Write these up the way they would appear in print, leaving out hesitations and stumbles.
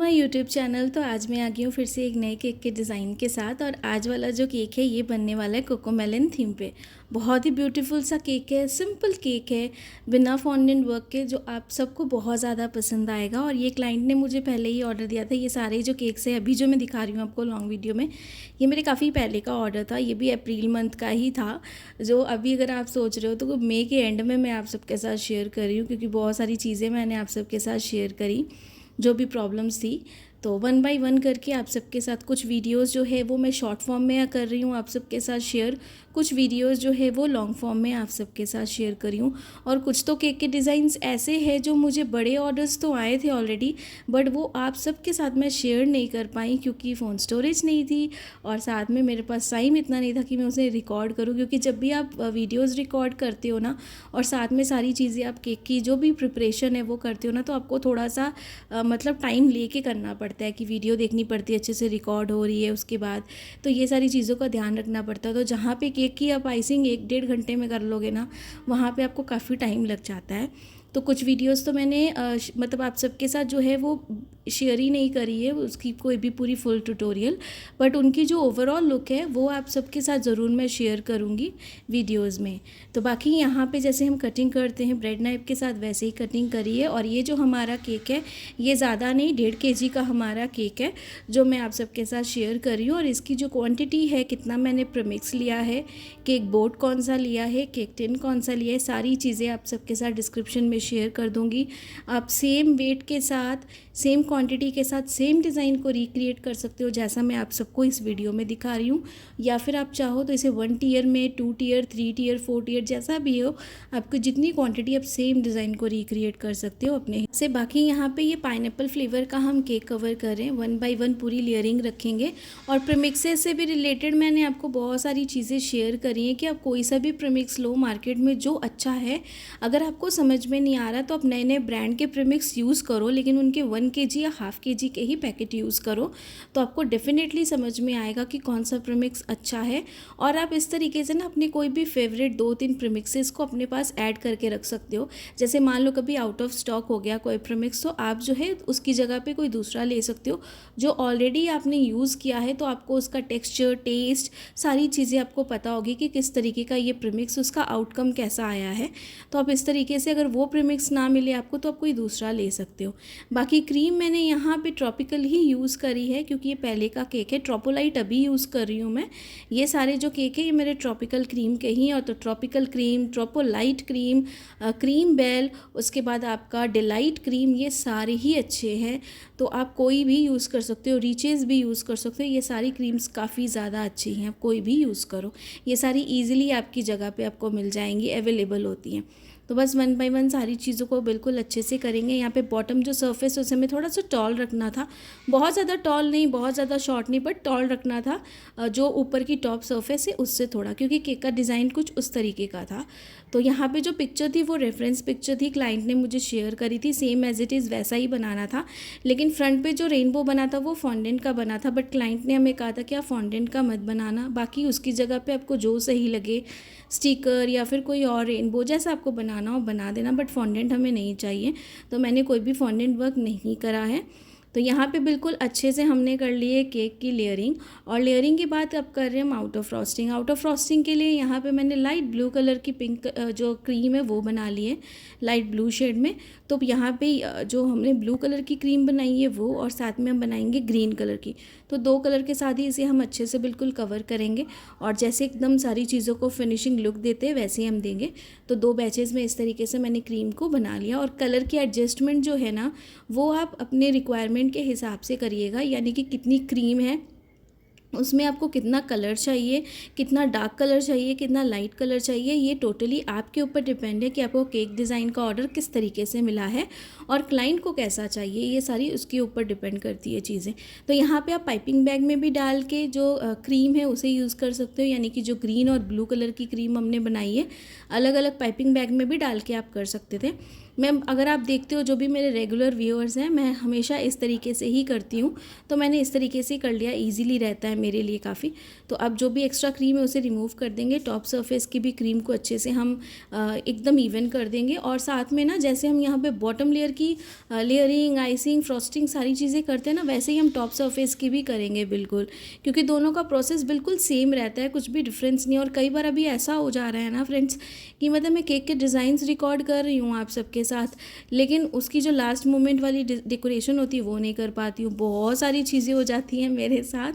My YouTube channel. तो आज मैं आ गई हूँ फिर से एक नए केक के डिज़ाइन के साथ। और आज वाला जो केक है ये बनने वाला है कोकोमेलन थीम पे। बहुत ही ब्यूटीफुल सा केक है, सिंपल केक है, बिना फॉन्डेंट वर्क के, जो आप सबको बहुत ज़्यादा पसंद आएगा। और ये क्लाइंट ने मुझे पहले ही ऑर्डर दिया था। ये सारे जो केक्स है अभी जो मैं दिखा रही हूँ आपको लॉन्ग वीडियो में, ये मेरे काफ़ी पहले का ऑर्डर था। ये भी अप्रैल मंथ का ही था। जो अभी अगर आप सोच रहे हो तो मई के एंड में मैं आप सबके साथ शेयर कर रही हूँ, क्योंकि बहुत सारी चीज़ें मैंने आप सबके साथ शेयर करी जो भी प्रॉब्लम्स थी। तो वन बाय वन करके आप सबके साथ कुछ वीडियोस जो है वो मैं शॉर्ट फॉर्म में कर रही हूँ आप सबके साथ शेयर, कुछ वीडियोस जो है वो लॉन्ग फॉर्म में आप सबके साथ शेयर कर रही हूँ। और कुछ तो केक के डिज़ाइंस ऐसे हैं जो मुझे बड़े ऑर्डर्स तो आए थे ऑलरेडी, बट वो आप सबके साथ मैं शेयर नहीं कर पाई क्योंकि फ़ोन स्टोरेज नहीं थी और साथ में मेरे पास टाइम इतना नहीं था कि मैं उसे रिकॉर्ड करूँ। क्योंकि जब भी आप वीडियोज़ रिकॉर्ड करते हो ना और साथ में सारी चीज़ें आप केक की जो भी प्रिपरेशन है वो करते हो ना, तो आपको थोड़ा सा मतलब टाइम लेके करना पड़ता है कि वीडियो देखनी पड़ती है, अच्छे से रिकॉर्ड हो रही है उसके बाद, तो ये सारी चीज़ों का ध्यान रखना पड़ता है। तो जहाँ पे केक की आप आइसिंग 1-1.5 घंटे में कर लोगे ना, वहाँ पे आपको काफ़ी टाइम लग जाता है। तो कुछ वीडियोस तो मैंने मतलब आप सबके साथ जो है वो शेयर ही नहीं करी है उसकी कोई भी पूरी फुल ट्यूटोरियल, बट उनकी जो ओवरऑल लुक है वो आप सबके साथ ज़रूर मैं शेयर करूँगी वीडियोज़ में। तो बाकी यहाँ पे जैसे हम कटिंग करते हैं ब्रेड नाइफ के साथ वैसे ही कटिंग करी है। और ये जो हमारा केक है ये ज़्यादा नहीं, 1.5 kg का हमारा केक है जो मैं आप सबके साथ शेयर कर रही हूँ। और इसकी जो क्वांटिटी है, कितना मैंने प्रीमिक्स लिया है, केक बोर्ड कौन सा लिया है, केक टिन कौन सा लिया है, सारी चीज़ें आप सबके साथ डिस्क्रिप्शन में शेयर कर दूँगी। आप सेम वेट के साथ, सेम क्वांटिटी के साथ सेम डिज़ाइन को रिक्रिएट कर सकते हो जैसा मैं आप सबको इस वीडियो में दिखा रही हूँ। या फिर आप चाहो तो इसे 1 टियर में, 2 टियर, 3 टियर, 4 टियर जैसा भी हो, आपको जितनी क्वांटिटी आप सेम डिज़ाइन को रिक्रिएट कर सकते हो अपने से। बाकी यहाँ पे ये पाइनएप्पल फ्लेवर का हम केक कवर कर रहे हैं, 1 बाय 1 पूरी लेयरिंग रखेंगे। और प्रीमिक्सेस से भी रिलेटेड मैंने आपको बहुत सारी चीज़ें शेयर करी हैं कि आप कोई सा भी प्रीमिक्स लो मार्केट में जो अच्छा है। अगर आपको समझ में नहीं आ रहा तो आप नए नए ब्रांड के प्रीमिक्स यूज़ करो, लेकिन उनके 1 kg या ½ kg के ही पैकेट यूज़ करो, तो आपको डेफिनेटली समझ में आएगा कि कौन सा प्रीमिक्स अच्छा है। और आप इस तरीके से ना अपने कोई भी फेवरेट 2-3 प्रीमिक्सेस को अपने पास ऐड करके रख सकते हो। जैसे मान लो कभी आउट ऑफ स्टॉक हो गया कोई प्रीमिक्स, तो आप जो है उसकी जगह पे कोई दूसरा ले सकते हो जो ऑलरेडी आपने यूज़ किया है। तो आपको उसका टेक्सचर, टेस्ट, सारी चीज़ें आपको पता होगी कि किस तरीके का ये प्रीमिक्स, उसका आउटकम कैसा आया है। तो आप इस तरीके से अगर वो प्रीमिक्स ना मिले आपको तो आप कोई दूसरा ले सकते हो। बाकी क्रीम मैंने यहाँ पे ट्रॉपिकल ही यूज़ करी है क्योंकि ये पहले का केक है। ट्रोपोलाइट अभी यूज़ कर रही हूँ मैं। ये सारे जो केक है ये मेरे ट्रॉपिकल क्रीम के ही हैं। और तो ट्रॉपिकल क्रीम, ट्रोपोलाइट क्रीम, क्रीम बेल, उसके बाद आपका डिलाइट क्रीम, ये सारे ही अच्छे हैं। तो आप कोई भी यूज़ कर सकते हो, रीचेज़ भी यूज़ कर सकते हो। ये सारी क्रीम्स काफ़ी ज़्यादा अच्छी हैं, आप कोई भी यूज़ करो। ये सारी ईजिली आपकी जगह पे आपको मिल जाएंगी, अवेलेबल होती हैं। तो बस 1 बाय 1 सारी चीज़ों को बिल्कुल अच्छे से करेंगे। यहाँ पे बॉटम जो सरफेस है उसे हमें थोड़ा सा टॉल रखना था, बहुत ज़्यादा टॉल नहीं, बहुत ज़्यादा शॉर्ट नहीं, बट टॉल रखना था जो ऊपर की टॉप सरफेस है उससे थोड़ा, क्योंकि केक का डिज़ाइन कुछ उस तरीके का था। तो यहाँ पे जो पिक्चर थी वो रेफरेंस पिक्चर थी, क्लाइंट ने मुझे शेयर करी थी, सेम एज इट इज़ वैसा ही बनाना था। लेकिन फ्रंट पे जो रेनबो बना था वो फॉन्डेंट का बना था, बट क्लाइंट ने हमें कहा था कि आप फॉन्डेंट का मत बनाना, बाकी उसकी जगह पे आपको जो सही लगे, स्टिकर या फिर कोई और रेनबो जैसा आपको बनाना हो बना देना, बट फॉन्डेंट हमें नहीं चाहिए। तो मैंने कोई भी फॉन्डेंट वर्क नहीं करा है। तो यहाँ पे बिल्कुल अच्छे से हमने कर ली है केक की लेयरिंग। और लेयरिंग के बाद अब कर रहे हैं हम out of frosting. Out of frosting के लिए यहाँ पे मैंने लाइट ब्लू कलर की पिंक जो क्रीम है वो बना ली है, लाइट ब्लू शेड में। तो यहाँ पे जो हमने ब्लू कलर की क्रीम बनाई है वो, और साथ में हम बनाएंगे ग्रीन कलर की। तो 2 कलर के साथ ही इसे हम अच्छे से बिल्कुल कवर करेंगे। और जैसे एकदम सारी चीज़ों को फिनिशिंग लुक देते हैं वैसे ही हम देंगे। तो 2 बैचेज़ में इस तरीके से मैंने क्रीम को बना लिया। और कलर की एडजस्टमेंट जो है ना वो आप अपने रिक्वायरमेंट के हिसाब से करिएगा, यानी कि कितनी क्रीम है उसमें आपको कितना कलर चाहिए, कितना डार्क कलर चाहिए, कितना लाइट कलर चाहिए, ये टोटली आपके ऊपर डिपेंड है कि आपको केक डिज़ाइन का ऑर्डर किस तरीके से मिला है और क्लाइंट को कैसा चाहिए, ये सारी उसके ऊपर डिपेंड करती है चीज़ें। तो यहाँ पे आप पाइपिंग बैग में भी डाल के जो क्रीम है उसे यूज़ कर सकते हो, यानी कि जो ग्रीन और ब्लू कलर की क्रीम हमने बनाई है अलग अलग पाइपिंग बैग में भी डाल के आप कर सकते थे। मैं, अगर आप देखते हो जो भी मेरे रेगुलर व्यूअर्स हैं, मैं हमेशा इस तरीके से ही करती हूँ, तो मैंने इस तरीके से ही कर लिया, ईजिली रहता है मेरे लिए काफ़ी। तो अब जो भी एक्स्ट्रा क्रीम है उसे रिमूव कर देंगे, टॉप सरफेस की भी क्रीम को अच्छे से हम एकदम इवन कर देंगे। और साथ में ना जैसे हम यहाँ पे बॉटम लेयर की लेयरिंग, आइसिंग, फ्रॉस्टिंग सारी चीज़ें करते हैं ना, वैसे ही हम टॉप सरफेस की भी करेंगे बिल्कुल, क्योंकि दोनों का प्रोसेस बिल्कुल सेम रहता है, कुछ भी डिफरेंस नहीं। और कई बार अभी ऐसा हो जा रहा है ना फ्रेंड्स कि मतलब मैं केक के डिज़ाइंस रिकॉर्ड कर रही हूँ आप सबके साथ, लेकिन उसकी जो लास्ट मोमेंट वाली डेकोरेशन होती है वो नहीं कर पाती हूँ, बहुत सारी चीज़ें हो जाती हैं मेरे साथ।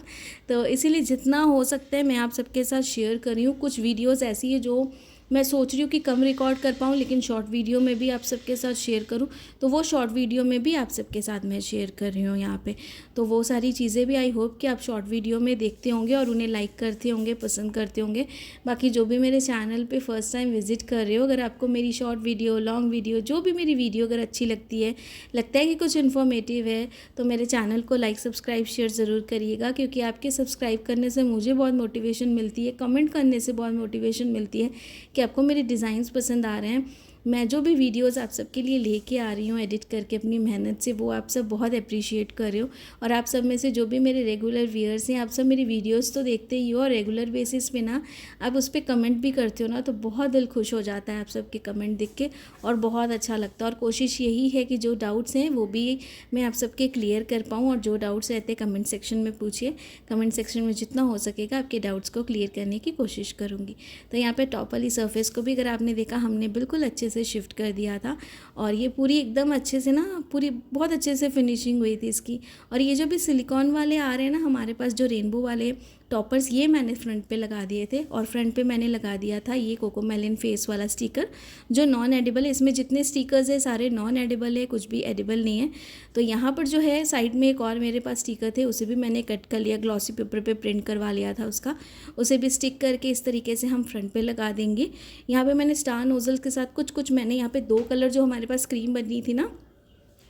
तो इसीलिए जितना हो सकता है मैं आप सबके साथ शेयर कर रही हूँ। कुछ वीडियोज़ ऐसी है जो मैं सोच रही हूँ कि कम रिकॉर्ड कर पाऊँ, लेकिन शॉर्ट वीडियो में भी आप सबके साथ शेयर करूँ, तो वो शॉर्ट वीडियो में भी आप सबके साथ मैं शेयर कर रही हूँ यहाँ पे। तो वो सारी चीज़ें भी आई होप कि आप शॉर्ट वीडियो में देखते होंगे और उन्हें लाइक करते होंगे, पसंद करते होंगे। बाकी जो भी मेरे चैनल पे फर्स्ट टाइम विजिट कर रहे हो, अगर आपको मेरी शॉर्ट वीडियो, लॉन्ग वीडियो, जो भी मेरी वीडियो अगर अच्छी लगती है, लगता है कि कुछ इन्फॉर्मेटिव है, तो मेरे चैनल को लाइक, सब्सक्राइब, शेयर ज़रूर करिएगा, क्योंकि आपके सब्सक्राइब करने से मुझे बहुत मोटिवेशन मिलती है, कमेंट करने से बहुत मोटिवेशन मिलती है कि आपको मेरे डिज़ाइंस पसंद आ रहे हैं। मैं जो भी वीडियोस आप सबके लिए लेके आ रही हूँ एडिट करके अपनी मेहनत से, वो आप सब बहुत अप्रिशिएट कर रहे हो। और आप सब में से जो भी मेरे रेगुलर व्यूअर्स हैं, आप सब मेरी वीडियोस तो देखते ही हो, और रेगुलर बेसिस पे ना आप उस पर कमेंट भी करते हो ना, तो बहुत दिल खुश हो जाता है आप सबके कमेंट देख के, और बहुत अच्छा लगता है। और कोशिश यही है कि जो डाउट्स हैं वो भी मैं आप सबके क्लियर कर पाऊँ, और जो डाउट्स रहते हैं कमेंट सेक्शन में पूछिए, कमेंट सेक्शन में जितना हो सकेगा आपके डाउट्स को क्लियर करने की कोशिश करूँगी। तो यहाँ पर टॉप वाली सरफेस को भी अगर आपने देखा, हमने बिल्कुल अच्छे से शिफ्ट कर दिया था, और ये पूरी एकदम अच्छे से ना, पूरी बहुत अच्छे से फिनिशिंग हुई थी इसकी। और ये जो भी सिलिकॉन वाले आ रहे हैं ना हमारे पास, जो रेनबो वाले टॉपर्स, ये मैंने फ्रंट पे लगा दिए थे, और फ्रंट पे मैंने लगा दिया था ये कोकोमेलिन फेस वाला स्टिकर, जो नॉन एडिबल है। इसमें जितने स्टिकर्स है सारे नॉन एडिबल है, कुछ भी एडिबल नहीं है। तो यहाँ पर जो है साइड में एक और मेरे पास स्टिकर थे, उसे भी मैंने कट कर लिया, ग्लॉसी पेपर पे प्रिंट करवा लिया था उसका, उसे भी स्टिक करके इस तरीके से हम फ्रंट पे लगा देंगे। यहाँ पे मैंने स्टार नोजल के साथ कुछ मैंने यहाँ पे 2 कलर जो हमारे पास क्रीम बनी थी ना,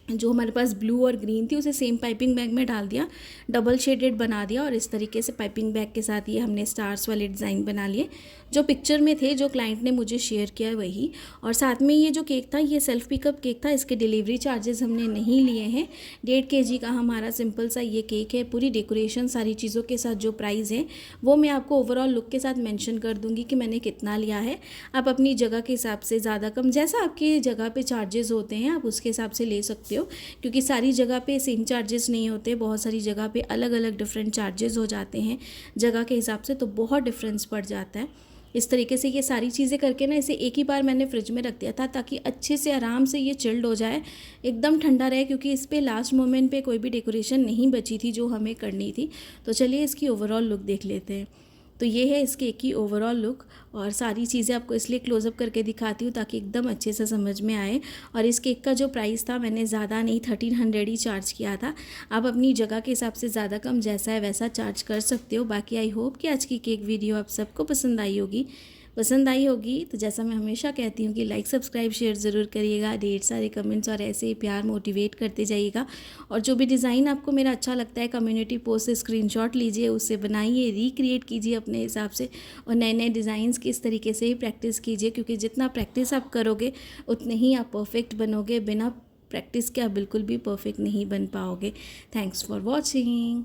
जो हमारे पास ब्लू और ग्रीन थी, उसे सेम पाइपिंग बैग में डाल दिया, डबल शेडेड बना दिया, और इस तरीके से पाइपिंग बैग के साथ ये हमने स्टार्स वाले डिज़ाइन बना लिए, जो पिक्चर में थे, जो क्लाइंट ने मुझे शेयर किया वही। और साथ में ये जो केक था, ये सेल्फ पिकअप केक था, इसके डिलीवरी चार्जेस हमने नहीं लिए हैं। 1.5 kg का हमारा सिंपल सा ये केक है। पूरी डेकोरेशन सारी चीज़ों के साथ जो प्राइस है वो मैं आपको ओवरऑल लुक के साथ मेंशन कर दूंगी कि मैंने कितना लिया है। आप अपनी जगह के हिसाब से ज़्यादा कम, जैसा आपकी जगह पे चार्जेस होते हैं आप उसके हिसाब से ले सकते हो, क्योंकि सारी जगह पे सेम चार्जेस नहीं होते, बहुत सारी जगह पे अलग अलग डिफरेंट चार्जेस हो जाते हैं जगह के हिसाब से, तो बहुत डिफरेंस पड़ जाता है। इस तरीके से ये सारी चीज़ें करके ना, इसे एक ही बार मैंने फ्रिज में रख दिया था, ताकि अच्छे से आराम से ये चिल्ड हो जाए, एकदम ठंडा रहे, क्योंकि इस पर लास्ट मोमेंट पे कोई भी डेकोरेशन नहीं बची थी जो हमें करनी थी। तो चलिए इसकी ओवरऑल लुक देख लेते हैं। तो ये है इस केक की ओवरऑल लुक, और सारी चीज़ें आपको इसलिए क्लोजअप करके दिखाती हूँ ताकि एकदम अच्छे से समझ में आए। और इस केक का जो प्राइस था, मैंने ज़्यादा नहीं 1300 ही चार्ज किया था। आप अपनी जगह के हिसाब से ज़्यादा कम जैसा है वैसा चार्ज कर सकते हो। बाकी आई होप कि आज की केक वीडियो आप सबको पसंद आई होगी। तो जैसा मैं हमेशा कहती हूँ कि लाइक, सब्सक्राइब, शेयर ज़रूर करिएगा, ढेर सारे कमेंट्स और ऐसे ही प्यार मोटिवेट करते जाइएगा। और जो भी डिज़ाइन आपको मेरा अच्छा लगता है, कम्युनिटी पोस्ट से स्क्रीनशॉट लीजिए, उससे बनाइए, रिक्रिएट कीजिए अपने हिसाब से, और नए नए डिज़ाइंस की इस तरीके से ही प्रैक्टिस कीजिए, क्योंकि जितना प्रैक्टिस आप करोगे उतने ही आप परफेक्ट बनोगे। बिना प्रैक्टिस के आप बिल्कुल भी परफेक्ट नहीं बन पाओगे। Thanks for watching.